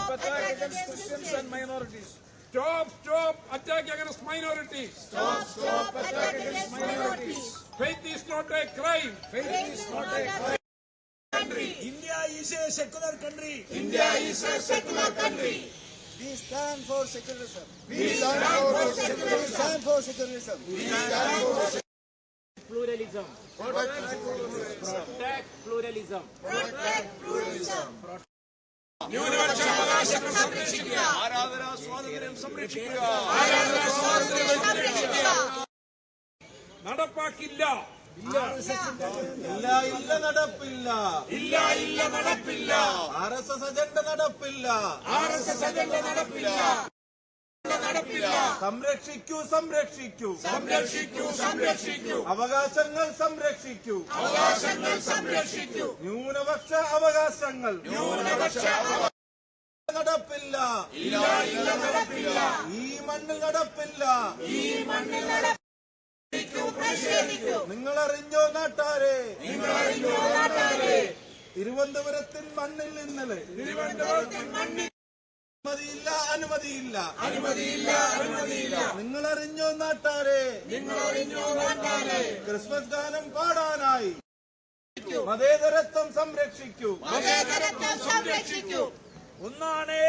attack against Christians and minorities. Stop attack against minorities. Stop attack against minorities. Faith is not a crime. Faith is not a crime. India is a secular country. India is a secular country. We stand for secularism. We stand for secularism. We stand for secularism. We stand for pluralism. protect pluralism. Protect pluralism. ന്യൂനപക്ഷ അവകാശങ്ങൾ സംരക്ഷിക്കുക. ആരാധനാ സ്വാതന്ത്ര്യം സംരക്ഷിക്കുക. ആരാധനാ സ്വാതന്ത്ര്യം സംരക്ഷിക്കുക. നടപ്പാക്കില്ല. ഇല്ല നടപ്പില്ല. ഇല്ല നടപ്പില്ല. RSS അജണ്ട നടപ്പില്ല. RSS അജണ്ട നടപ്പില്ല. സംരക്ഷിക്കൂ അവകാശങ്ങൾ സംരക്ഷിക്കൂ. ന്യൂനപക്ഷ അവകാശങ്ങൾ നടപ്പില്ല. ഈ മണ്ണിൽ നടപ്പില്ല. നിങ്ങളറിഞ്ഞോ നാട്ടാരെ? തിരുവനന്തപുരത്തിൻ മണ്ണിൽ ഇന്നലെ അനുമതിയില്ല. നിങ്ങളറിഞ്ഞോ നാട്ടാരെ? ക്രിസ്മസ് ഗാനം പാടാനായി മതേതരത്വം സംരക്ഷിക്കൂ. ഒന്നാണേ